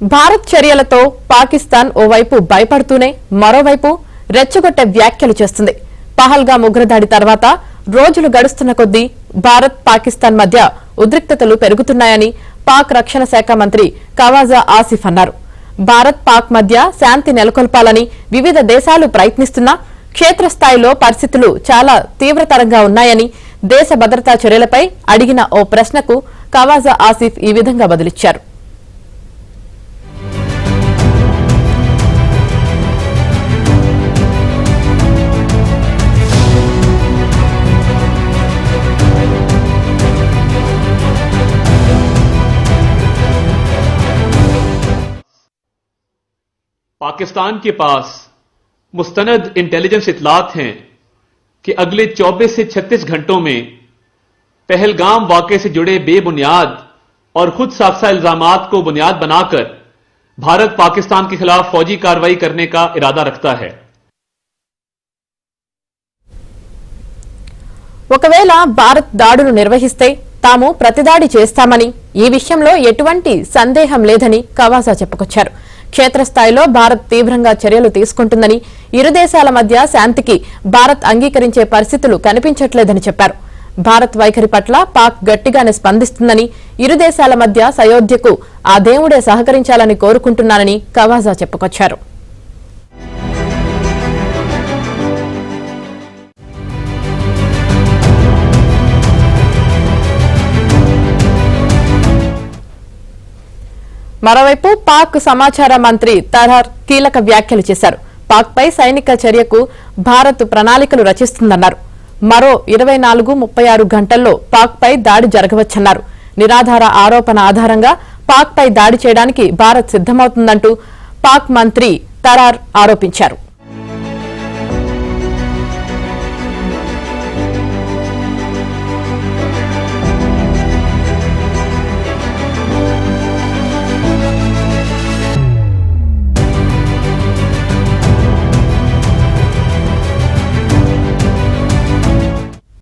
భారత్ చర్యలతో పాకిస్తాన్ ఓవైపు భయపడుతూనే మరోవైపు రెచ్చగొట్టే వ్యాఖ్యలు చేస్తుంది. పహల్గామ్ ఉగ్రదాడి తర్వాత రోజులు గడుస్తున్న కొద్దీ భారత్ పాకిస్తాన్ మధ్య ఉద్రిక్తతలు పెరుగుతున్నాయని పాక్ రక్షణ శాఖ మంత్రి ఖవాజా ఆసిఫ్ అన్నారు. భారత్ పాక్ మధ్య శాంతి నెలకొల్పాలని వివిధ దేశాలు ప్రయత్నిస్తున్నా క్షేత్రస్థాయిలో పరిస్థితులు చాలా తీవ్రతరంగా ఉన్నాయని దేశ భద్రతా చర్యలపై అడిగిన ఓ ప్రశ్నకు ఖవాజా ఆసిఫ్ ఈ విధంగా బదులిచ్చారు. पाकिस्तान के पास मुस्तनद इंटेलिजेंस इतलात हैं कि अगले 24 से 36 घंटों में पहलगाम वाक़े से जुड़े बेबुनियाद और खुद साख्ता इल्जामात को बुनियाद बनाकर भारत पाकिस्तान के खिलाफ फौजी कार्रवाई करने का इरादा रखता है. ఒకవేళ భారత్ దాడులు నిర్వహిస్తే తాము ప్రతిదాడి చేస్తామని ఈ విషయంలో ఎటువంటి సందేహం లేదని ఖవాజా చెప్పుకొచ్చారు. క్షేత్రస్థాయిలో భారత్ తీవ్రంగా చర్యలు తీసుకుంటుందని, ఇరు దేశాల మధ్య శాంతికి భారత్ అంగీకరించే పరిస్థితులు కనిపించట్లేదని చెప్పారు. భారత్ వైఖరి పట్ల పాక్ గట్టిగానే స్పందిస్తుందని, ఇరు దేశాల మధ్య సయోధ్యకు ఆ దేవుడే సహకరించాలని కోరుకుంటున్నానని ఖవాజా చెప్పుకొచ్చారు. మరోవైపు పాక్ సమాచార మంత్రి తరహర్ కీలక వ్యాఖ్యలు చేశారు. పాక్ పై సైనిక చర్యకు భారత్ ప్రణాళికలు రచిస్తుందన్నారు. మరో 24-36 గంటల్లో పాక్ పై దాడి జరగవచ్చన్నారు. నిరాధార ఆరోపణ ఆధారంగా పాక్ పై దాడి చేయడానికి భారత్ సిద్దమవుతుందంటూ పాక్ మంత్రి తరహర్ ఆరోపించారు.